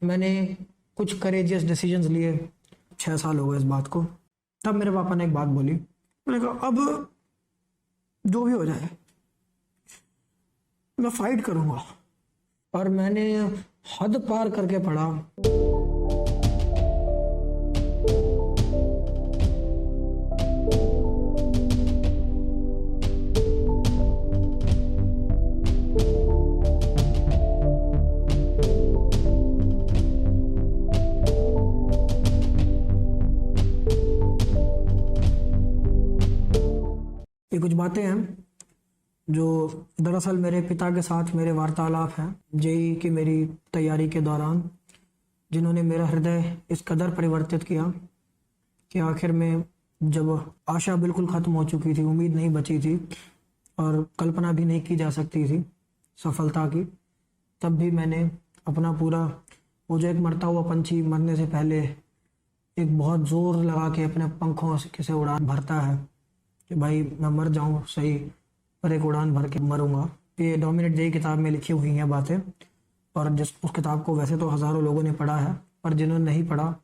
मैंने कुछ courageous decisions लिए। 6 साल हो गए इस बात को। तब मेरे पापा ने एक बात बोली। मैंने कहा अब जो भी हो जाए मैं फाइट करूंगा। और मैंने हद पार करके पढ़ा। ये कुछ बातें हैं जो दरअसल मेरे पिता के साथ मेरे वार्तालाप हैं जेई की मेरी तैयारी के दौरान, जिन्होंने मेरा हृदय इस कदर परिवर्तित किया कि आखिर में जब आशा बिल्कुल ख़त्म हो चुकी थी, उम्मीद नहीं बची थी और कल्पना भी नहीं की जा सकती थी सफलता की, तब भी मैंने अपना पूरा, वो जो एक मरता हुआ पंछी मरने से पहले एक बहुत ज़ोर लगा के अपने पंखों से उड़ान भरता है कि भाई मैं मर जाऊं सही, पर एक उड़ान भर के मरूंगा। ये डोमिनेट जेई किताब में लिखी हुई हैं बातें, और जिस उस किताब को वैसे तो हज़ारों लोगों ने पढ़ा है, पर जिन्होंने नहीं पढ़ा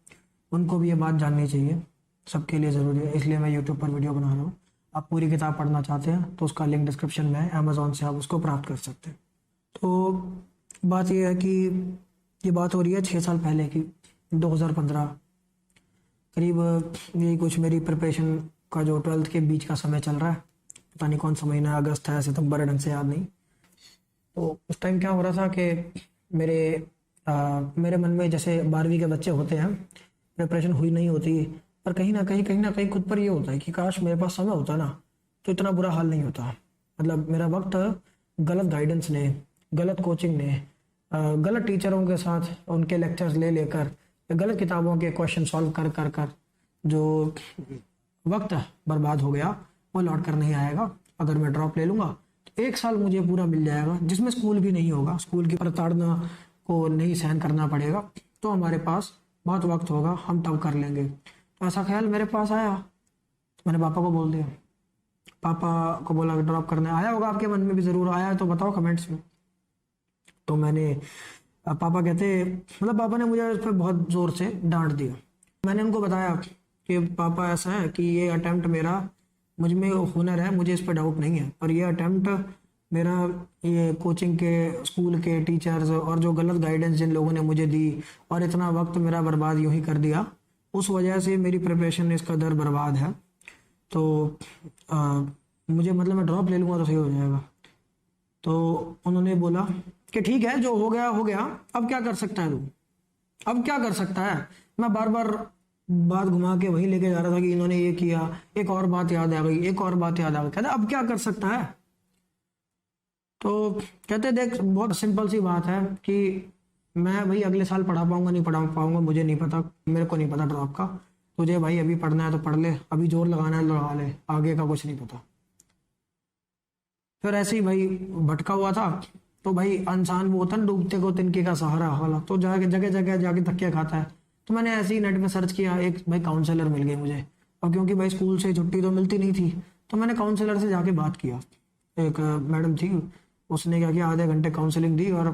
उनको भी ये बात जाननी चाहिए, सबके लिए ज़रूरी है। इसलिए मैं यूट्यूब पर वीडियो बना रहा हूँ। आप पूरी किताब पढ़ना चाहते हैं तो उसका लिंक डिस्क्रिप्शन में है, अमेज़ॉन से आप उसको प्राप्त कर सकते हैं। तो बात यह है कि ये बात हो रही है 6 साल पहले की, 2015 करीब। यही कुछ मेरी प्रिपरेशन का जो 12th के बीच का समय चल रहा है, पता नहीं कौन सा महीना, अगस्त है सितंबर है, ढंग से याद नहीं। तो उस टाइम क्या हो रहा था कि मेरे मन में जैसे 12वीं के बच्चे होते हैं, प्रिपरेशन हुई नहीं होती, पर कहीं ना कहीं खुद पर ये होता है कि काश मेरे पास समय होता ना तो इतना बुरा हाल नहीं होता। मतलब मेरा वक्त गलत गाइडेंस ने, गलत कोचिंग ने, गलत टीचरों के साथ उनके लेक्चर्स ले लेकर, गलत किताबों के क्वेश्चन सॉल्व कर कर कर जो वक्त बर्बाद हो गया वो लौट कर नहीं आएगा। अगर मैं ड्रॉप ले लूँगा तो 1 साल मुझे पूरा मिल जाएगा, जिसमें स्कूल भी नहीं होगा, स्कूल की प्रताड़ना को नहीं सहन करना पड़ेगा, तो हमारे पास बहुत वक्त होगा, हम तब कर लेंगे। तो ऐसा ख्याल मेरे पास आया, तो मैंने पापा को बोल दिया। पापा को बोला ड्रॉप करने आया होगा, आपके मन में भी ज़रूर आया है तो बताओ कमेंट्स में। तो मैंने पापा कहते, मतलब पापा ने मुझे उस पर बहुत ज़ोर से डांट दिया। मैंने उनको बताया कि पापा ऐसा है कि ये अटैम्प्ट मेरा, मुझ में हुनर है, मुझे इस पर डाउट नहीं है, पर ये अटैम्प्ट मेरा, ये कोचिंग के, स्कूल के टीचर्स और जो गलत गाइडेंस जिन लोगों ने मुझे दी और इतना वक्त मेरा बर्बाद यूं ही कर दिया, उस वजह से मेरी प्रिपरेशन इस कदर बर्बाद है। तो मुझे, मतलब मैं ड्रॉप ले लूँगा तो सही हो जाएगा। तो उन्होंने बोला कि ठीक है, जो हो गया हो गया, अब क्या कर सकता है तू, अब क्या कर सकता है। मैं बार बार बात घुमा के वही लेके जा रहा था कि इन्होंने ये किया, एक और बात याद आ गई, एक और बात याद आ गई, कहते अब क्या कर सकता है। तो कहते देख, बहुत सिंपल सी बात है कि मैं भाई अगले साल पढ़ा पाऊंगा नहीं पढ़ा पाऊंगा मुझे नहीं पता, मेरे को नहीं पता ड्रॉप का। तुझे भाई अभी पढ़ना है तो पढ़ ले, अभी जोर लगाना है तो लगा ले, आगे का कुछ नहीं पता। फिर ऐसे ही भाई भटका हुआ था। तो भाई इंसान वो होता है ना, डूबते को तिनके का सहारा वाला, तो जाके जगह जगह जाके धक्के खाता है। तो मैंने ऐसे ही नेट में सर्च किया, एक भाई काउंसलर मिल गई मुझे, और क्योंकि भाई स्कूल से छुट्टी तो मिलती नहीं थी, तो मैंने काउंसलर से जाके बात किया। एक मैडम थी, उसने क्या किया, आधे घंटे काउंसलिंग दी और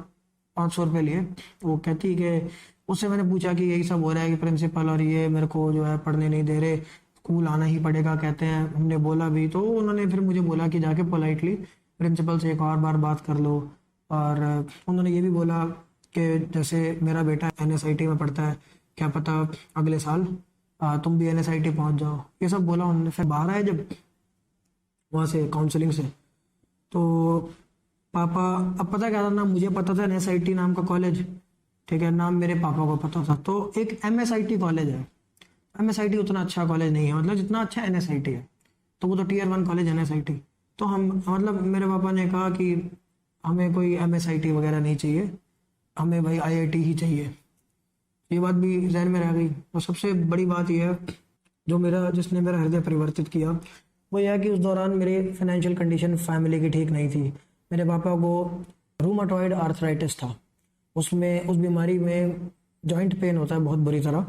500 रुपये लिए। वो कहती कि, उससे मैंने पूछा कि यही सब हो रहा है कि प्रिंसिपल और ये मेरे को जो है पढ़ने नहीं दे रहे, स्कूल आना ही पड़ेगा कहते हैं, हमने बोला भी। तो उन्होंने फिर मुझे बोला कि जाके पोलाइटली प्रिंसिपल से एक और बार बात कर लो। और उन्होंने ये भी बोला कि जैसे मेरा बेटा NSIT में पढ़ता है, क्या पता अगले साल तुम भी NSIT पहुंच जाओ, ये सब बोला उन्होंने। फिर बाहर आए जब वहाँ से काउंसलिंग से, तो पापा, अब पता क्या था ना, मुझे पता था NSIT नाम का कॉलेज, ठीक है, नाम मेरे पापा को पता था। तो एक MSIT कॉलेज है, MSIT उतना अच्छा कॉलेज नहीं है, मतलब जितना अच्छा NSIT है, तो वो तो Tier 1 कॉलेज NSIT। तो हम, मतलब मेरे पापा ने कहा कि हमें कोई MSIT वगैरह नहीं चाहिए, हमें भाई IIT ही चाहिए। ये बात भी जहन में रह गई। और सबसे बड़ी बात यह है जो जिसने मेरा हृदय परिवर्तित किया, वो यह है कि उस दौरान मेरे फाइनेंशियल कंडीशन फैमिली की ठीक नहीं थी। मेरे पापा को रूमाटॉइड आर्थराइटिस था, उसमें, उस बीमारी में जॉइंट पेन होता है बहुत बुरी तरह,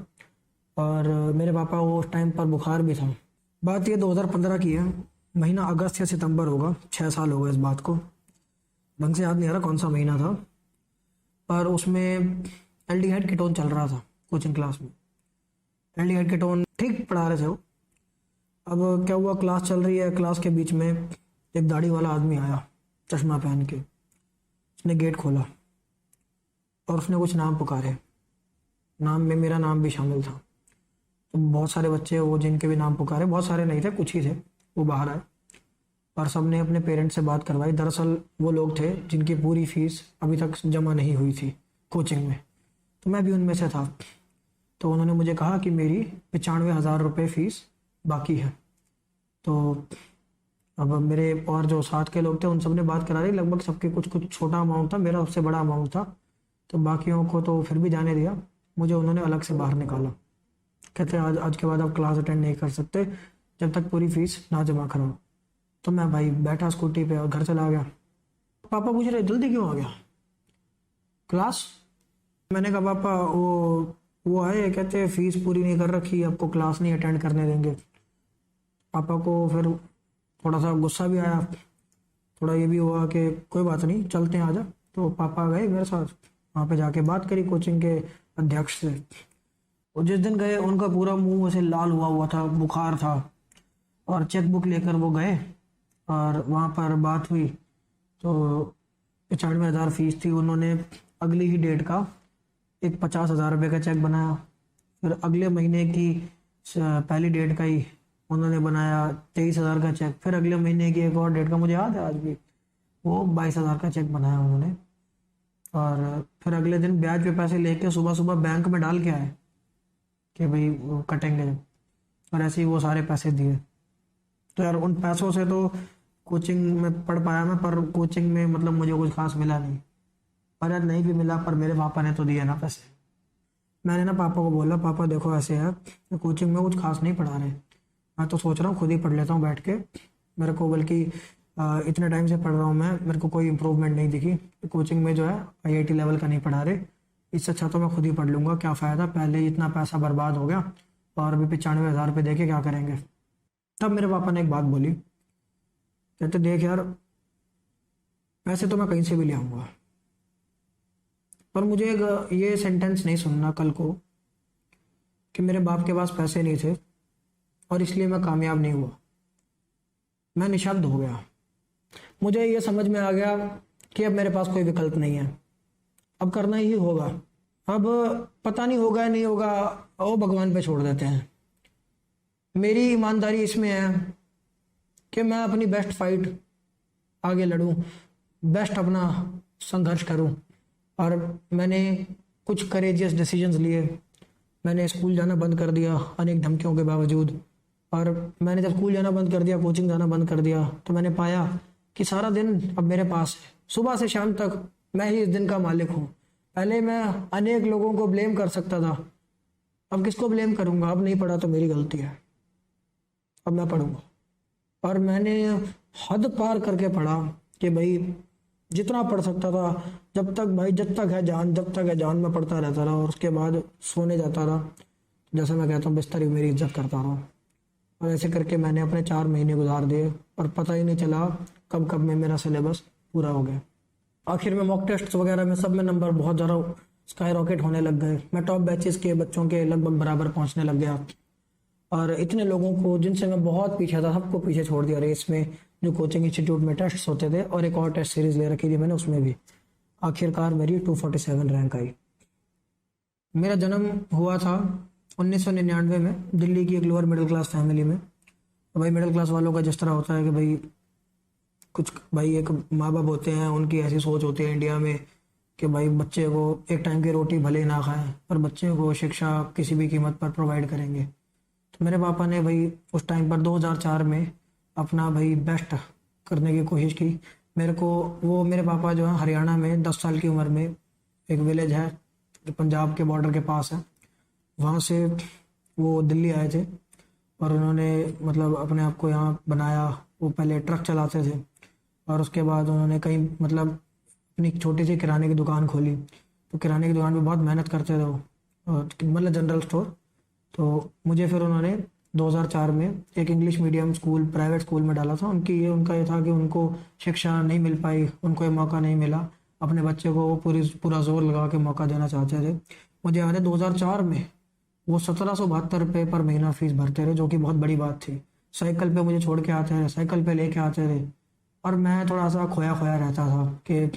और मेरे पापा को उस टाइम पर बुखार भी था। बात ये 2015 की है, महीना अगस्त या सितंबर होगा, 6 साल हो गए इस बात को, ढंग से याद नहीं आ रहा कौन सा महीना था। पर उसमें एल्डिहाइड कीटोन चल रहा था कोचिंग क्लास में। एल्डिहाइड कीटोन ठीक पढ़ा रहे थे वो। अब क्या हुआ, क्लास चल रही है, क्लास के बीच में एक दाढ़ी वाला आदमी आया चश्मा पहन के। उसने गेट खोला और उसने कुछ नाम पुकारे। नाम में मेरा नाम भी शामिल था। तो बहुत सारे बच्चे वो जिनके भी नाम पुकारे, बहुत सारे नहीं थे, कुछ ही थे, वो बाहर आए और सबने अपने पेरेंट्स से बात करवाई। दरअसल वो लोग थे जिनकी पूरी फीस अभी तक जमा नहीं हुई थी कोचिंग में, तो मैं भी उनमें से था। तो उन्होंने मुझे कहा कि मेरी 95,000 रुपये फ़ीस बाकी है। तो अब मेरे और जो साथ के लोग थे उन सब ने बात करा दी, लगभग सबके कुछ कुछ छोटा अमाउंट था, मेरा सबसे बड़ा अमाउंट था। तो बाकियों को तो फिर भी जाने दिया, मुझे उन्होंने अलग से बाहर निकाला। कहते आज के बाद आप क्लास अटेंड नहीं कर सकते जब तक पूरी फीस ना जमा कराओ। तो मैं भाई बैठा स्कूटी पे और घर चला गया। पापा पूछ रहे जल्दी क्यों आ गया क्लास? मैंने कहा पापा वो आए, कहते फीस पूरी नहीं कर रखी, आपको क्लास नहीं अटेंड करने देंगे। पापा को फिर थोड़ा सा गुस्सा भी आया, थोड़ा ये भी हुआ कि कोई बात नहीं चलते हैं आजा। तो पापा गए मेरे साथ, वहाँ पे जाके बात करी कोचिंग के अध्यक्ष से। और जिस दिन गए उनका पूरा मुंह ऐसे लाल हुआ हुआ था, बुखार था, और चेक बुक लेकर वो गए और वहाँ पर बात हुई। तो 95,000 फीस थी। उन्होंने अगली ही डेट का एक 50,000 रुपये का चेक बनाया। फिर अगले महीने की पहली डेट का ही उन्होंने बनाया 23,000 का चेक। फिर अगले महीने की एक और डेट का, मुझे याद है आज भी, वो 22,000 का चेक बनाया उन्होंने। और फिर अगले दिन ब्याज पे पैसे लेके सुबह सुबह बैंक में डाल के आए कि भाई वो कटेंगे जब, और ऐसे ही वो सारे पैसे दिए। तो यार उन पैसों से तो कोचिंग में पढ़ पाया मैं, पर कोचिंग में मतलब मुझे कुछ खास मिला नहीं। पर यार नहीं भी मिला, पर मेरे पापा ने तो दिए ना पैसे। मैंने ना पापा को बोला, पापा देखो ऐसे है, कोचिंग में कुछ खास नहीं पढ़ा रहे, मैं तो सोच रहा हूँ खुद ही पढ़ लेता हूँ बैठ के। मेरे को बल्कि इतने टाइम से पढ़ रहा हूँ मैं, मेरे को कोई इम्प्रूवमेंट नहीं दिखी। कोचिंग में जो है IIT लेवल का नहीं पढ़ा रहे, इससे अच्छा तो मैं खुद ही पढ़ लूँगा, क्या फ़ायदा, पहले ही इतना पैसा बर्बाद हो गया और अभी 95,000 रुपये दे के क्या करेंगे। तब मेरे पापा ने एक बात बोली, कहते देख यार पैसे तो मैं कहीं से भी ले आऊँगा, पर मुझे एक ये सेंटेंस नहीं सुनना कल को कि मेरे बाप के पास पैसे नहीं थे और इसलिए मैं कामयाब नहीं हुआ। मैं निशब्द हो गया। मुझे ये समझ में आ गया कि अब मेरे पास कोई विकल्प नहीं है, अब करना ही होगा। अब पता नहीं होगा या नहीं होगा, वो भगवान पे छोड़ देते हैं। मेरी ईमानदारी इसमें है कि मैं अपनी बेस्ट फाइट आगे लड़ूं, बेस्ट अपना संघर्ष करूं। और मैंने कुछ करेजियस डिसीजंस लिए। मैंने स्कूल जाना बंद कर दिया अनेक धमकियों के बावजूद। और मैंने जब स्कूल जाना बंद कर दिया, कोचिंग जाना बंद कर दिया, तो मैंने पाया कि सारा दिन अब मेरे पास है, सुबह से शाम तक मैं ही इस दिन का मालिक हूँ। पहले मैं अनेक लोगों को ब्लेम कर सकता था, अब किसको ब्लेम करूँगा? अब नहीं पढ़ा तो मेरी गलती है, अब मैं पढ़ूंगा। और मैंने हद पार करके पढ़ा कि भाई जितना पढ़ सकता था, जब तक है जान मैं पढ़ता रहता रहा। और उसके बाद सोने जाता रहा, जैसे मैं कहता हूँ बिस्तर ही मेरी इज्जत करता रहा। और ऐसे करके मैंने अपने 4 महीने गुजार दिए और पता ही नहीं चला कब कब में मेरा सिलेबस पूरा हो गया। आखिर में मॉक टेस्ट वगैरह में सब में नंबर बहुत ज़्यादा स्काई रॉकेट होने लग गए। मैं टॉप बैचेस के बच्चों के लगभग बराबर पहुंचने लग गया। और इतने लोगों को जिनसे मैं बहुत पीछे था, सबको पीछे छोड़ दिया रेस में। जो कोचिंग इंस्टीट्यूट में टेस्ट होते थे, और एक और टेस्ट सीरीज ले रखी थी मैंने, उसमें भी आखिरकार मेरी 247 रैंक आई। मेरा जन्म हुआ था 1999 में दिल्ली की एक लोअर मिडिल क्लास फैमिली में। तो भाई मिडिल क्लास वालों का जिस तरह होता है कि भाई कुछ भाई एक माँ बाप होते हैं, उनकी ऐसी सोच होती है इंडिया में कि भाई बच्चे को एक टाइम की रोटी भले ही ना खाएं, पर बच्चे को शिक्षा किसी भी कीमत पर प्रोवाइड करेंगे। तो मेरे पापा ने भाई उस टाइम पर 2004 में अपना भाई बेस्ट करने की कोशिश की। मेरे पापा जो है हरियाणा में 10 साल की उम्र में, एक विलेज है जो पंजाब के बॉर्डर के पास है, वहाँ से वो दिल्ली आए थे और उन्होंने मतलब अपने आप को यहाँ बनाया। वो पहले ट्रक चलाते थे और उसके बाद उन्होंने कहीं मतलब अपनी छोटी सी किराने की दुकान खोली। तो किराने की दुकान पे बहुत मेहनत करते थे वो, मतलब जनरल स्टोर। तो मुझे फिर उन्होंने 2004 में एक English medium school, private school में डाला था। उनका ये था कि उनको शिक्षा नहीं मिल पाई, उनको ये मौका नहीं मिला। अपने बच्चे को वो पूरा जोर लगा के मौका देना चाहते थे। मुझे याद है 2004 में वो 1772 रुपये पर महीना फीस भरते थे, जो कि बहुत बड़ी बात थी। साइकिल पे मुझे छोड़ के आते थे, साइकिल पे लेके आते थे, और मैं थोड़ा सा खोया खोया रहता था कि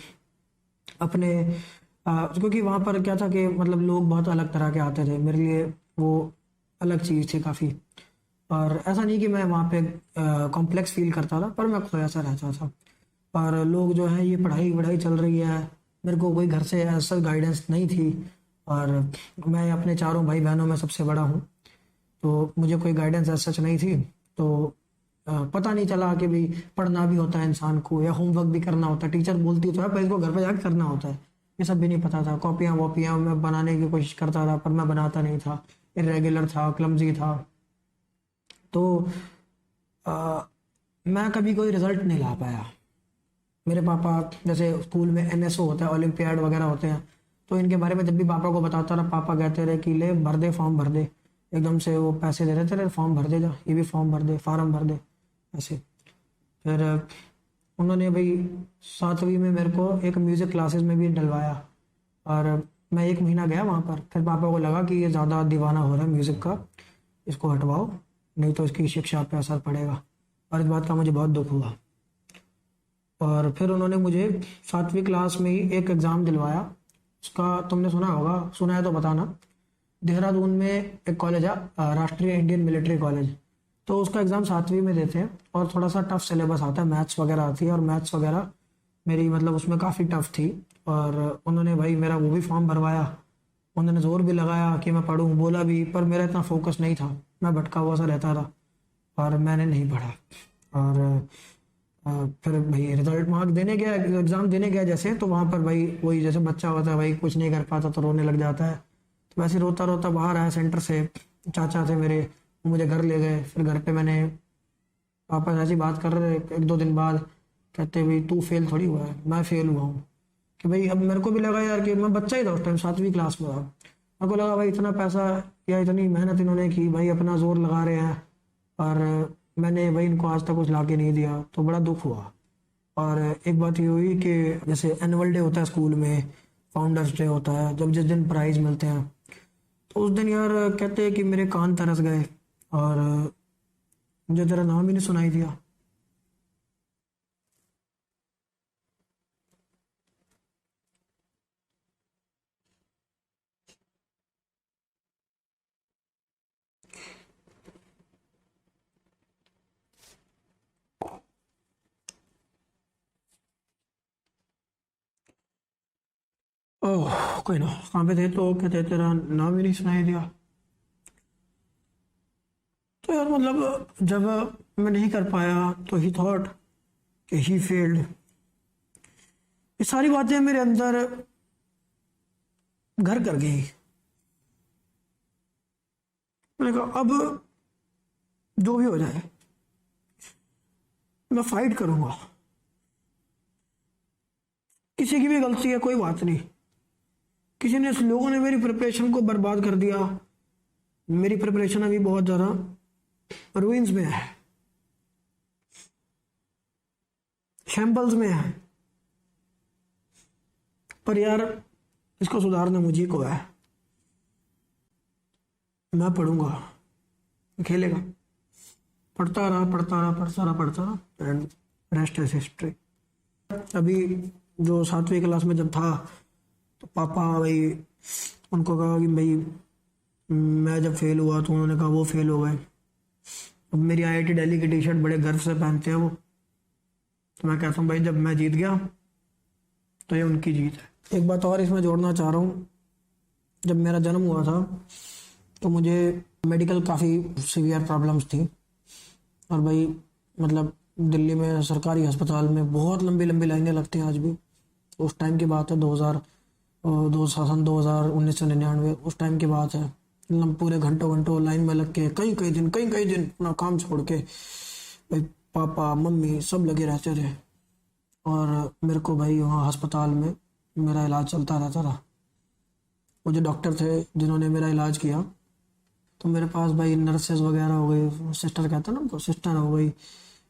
अपने क्योंकि वहाँ पर क्या था कि मतलब लोग बहुत अलग तरह के आते थे, मेरे लिए वो अलग चीज़ थी काफ़ी। और ऐसा नहीं कि मैं वहाँ पे कॉम्प्लेक्स फील करता था, पर मैं खोया सा रहता था। और लोग जो है, ये पढ़ाई वढ़ाई चल रही है, मेरे को कोई घर से ऐसा गाइडेंस नहीं थी। और मैं अपने चारों भाई बहनों में सबसे बड़ा हूँ, तो मुझे कोई गाइडेंस ऐसा सच नहीं थी। तो पता नहीं चला कि भाई पढ़ना भी होता है इंसान को, या होमवर्क भी करना होता है। टीचर बोलती तो है पर इसको घर पे जाकर करना होता है, ये सब भी नहीं पता था। कॉपियाँ वॉपियाँ मैं बनाने की कोशिश करता था, पर मैं बनाता नहीं था, इरेगुलर था, क्लमजी था। तो अ, मैं कभी कोई रिजल्ट नहीं ला पाया। मेरे पापा, जैसे स्कूल में एनएसओ होता है, ओलंपियाड वगैरह होते हैं, तो इनके बारे में जब भी पापा को बताता रहा, पापा कहते रहे कि ले भर दे, फॉर्म भर दे। एकदम से वो पैसे दे देते रहे, फॉर्म भर दे, जा ये भी फॉर्म भर दे, फार्म भर दे, ऐसे। फिर उन्होंने भाई 7वीं में मेरे को एक म्यूज़िक क्लासेस में भी डलवाया, और मैं 1 महीना गया वहाँ पर। फिर पापा को लगा कि ये ज़्यादा दीवाना हो रहा है म्यूज़िक का, इसको हटवाओ, नहीं तो इसकी शिक्षा पे असर पड़ेगा। और इस बात का मुझे बहुत दुख हुआ। और फिर उन्होंने मुझे 7वीं क्लास में ही एक एग्ज़ाम दिलवाया। उसका तुमने सुना होगा, सुना है तो बताना। देहरादून में एक कॉलेज है, राष्ट्रीय इंडियन मिलिट्री कॉलेज। तो उसका एग्ज़ाम 7वीं में देते हैं, और थोड़ा सा टफ सिलेबस आता है, मैथ्स वगैरह आती है, और मैथ्स वगैरह मेरी मतलब उसमें काफ़ी टफ थी। और उन्होंने भाई मेरा वो भी फॉर्म भरवाया। उन्होंने ज़ोर भी लगाया कि मैं पढूं, बोला भी, पर मेरा इतना फोकस नहीं था, मैं भटका हुआ सा रहता था, और मैंने नहीं पढ़ा। और फिर भाई रिजल्ट मार्क देने गया, एग्ज़ाम देने गया जैसे, तो वहाँ पर भाई वही जैसे बच्चा होता है भाई, कुछ नहीं कर पाता तो रोने लग जाता है। तो वैसे रोता रोता बाहर आया सेंटर से। चाचा थे मेरे, वो मुझे घर ले गए। फिर घर पे मैंने, पापा से ऐसी बात कर रहे थे 1-2 दिन बाद, कहते भाई तू फेल थोड़ी हुआ है, मैं फेल हुआ हूँ। कि भाई अब मेरे को भी लगा यार कि मैं बच्चा ही था उस टाइम, 7वीं क्लास में था। मेरे को लगा भाई इतना पैसा या इतनी मेहनत इन्होंने की, भाई अपना जोर लगा रहे हैं, और मैंने भाई इनको आज तक कुछ ला के नहीं दिया, तो बड़ा दुख हुआ। और एक बात ये हुई कि जैसे एनुअल डे होता है स्कूल में, फाउंडर्स डे होता है, जब जिस दिन प्राइज मिलते हैं, तो उस दिन यार कहते हैं कि मेरे कान तरस गए, और मुझे तेरा नाम ही नहीं सुनाई दिया। ओह कोई ना, कहाँ पे थे, तो कहते तेरा नाम ही नहीं सुनाई दिया। तो यार मतलब जब मैं नहीं कर पाया, तो ही थॉट कि ही फेल्ड। ये सारी बातें मेरे अंदर घर कर गई। मैंने कहा अब जो भी हो जाए, मैं फाइट करूंगा। किसी की भी गलती है, कोई बात नहीं। किसी ने, लोगों ने मेरी प्रिपरेशन को बर्बाद कर दिया। मेरी प्रिपरेशन अभी बहुत ज़्यादा रुइंस में है, शैम्पल्स में है। पर यार इसको सुधारना मुझे को है। मैं पढ़ूंगा, खेलेगा, पढ़ता रहा पढ़ता रहा पढ़ता रहा पढ़ता रहा, एंड रेस्ट इज हिस्ट्री। अभी जो 7वीं क्लास में जब था, तो पापा भाई, उनको कहा कि भाई मैं जब फेल हुआ, तो उन्होंने कहा वो फेल हो गए। अब मेरी आईआईटी दिल्ली की टी शर्ट बड़े गर्व से पहनते हैं वो। तो मैं कहता हूँ भाई जब मैं जीत गया, तो ये उनकी जीत है। एक बात और इसमें जोड़ना चाह रहा हूँ, जब मेरा जन्म हुआ था, तो मुझे मेडिकल काफ़ी सीवियर प्रॉब्लम्स थी। और भाई मतलब दिल्ली में सरकारी अस्पताल में बहुत लंबी लंबी लाइनें लगती हैं आज भी। उस टाइम की बात है, 201999, उस टाइम की बात है। पूरे घंटों घंटों लाइन में लग के, कई कई दिन अपना काम छोड़ के, भाई पापा मम्मी सब लगे रहते थे। और मेरे को भाई वहाँ अस्पताल में मेरा इलाज चलता रहता था। वो जो डॉक्टर थे जिन्होंने मेरा इलाज किया, तो मेरे पास भाई नर्सेज वगैरह हो गई, सिस्टर कहते हैं ना उनको, सिस्टर हो गई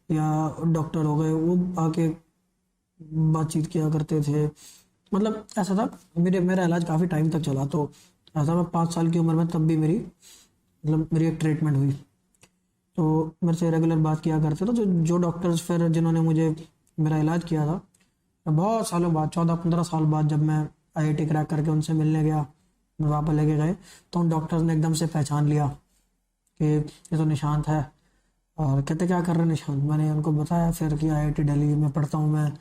या डॉक्टर हो गए, वो आके बातचीत किया करते थे। मतलब ऐसा था, मेरा इलाज काफ़ी टाइम तक चला। तो ऐसा मैं 5 साल की उम्र में तब भी मेरी एक ट्रीटमेंट हुई। तो मेरे से रेगुलर बात किया करते। तो जो डॉक्टर्स फिर जिन्होंने मुझे मेरा इलाज किया था, बहुत सालों बाद, 14-15 साल बाद, जब मैं IIT क्रैक करके उनसे मिलने गया, मैं वापस लेके गए, तो उन डॉक्टर्स ने एकदम से पहचान लिया कि ये तो निशांत है। और कहते क्या कर रहे हैं निशांत। मैंने उनको बताया फिर कि IIT दिल्ली में पढ़ता हूँ मैं,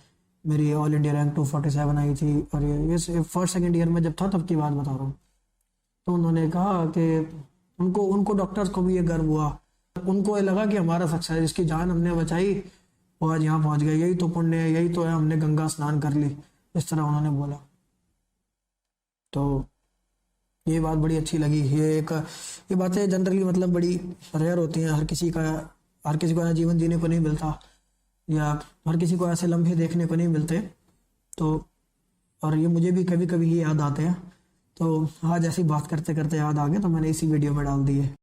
मेरी ऑल इंडिया रैंक 247 आई थी। और ये फर्स्ट सेकंड ईयर में जब था तब की बात बता रहा हूँ। तो उन्होंने कहा कि उनको उनको डॉक्टर्स को भी ये गर्व हुआ। उनको ये लगा कि हमारा सक्सेस, जिसकी जान हमने बचाई वो आज यहाँ पहुँच गई, यही तो पुण्य है, यही तो है, हमने गंगा स्नान कर ली, इस तरह उन्होंने बोला। तो ये बात बड़ी अच्छी लगी। ये बातें जनरली मतलब बड़ी रेयर होती हैं। हर किसी को ऐसा जीवन जीने को नहीं मिलता, या हर किसी को ऐसे लम्हे देखने को नहीं मिलते। तो और ये मुझे भी कभी कभी ये याद आते हैं। तो आज ऐसी बात करते करते याद आ गया, तो मैंने इसी वीडियो में डाल दी है।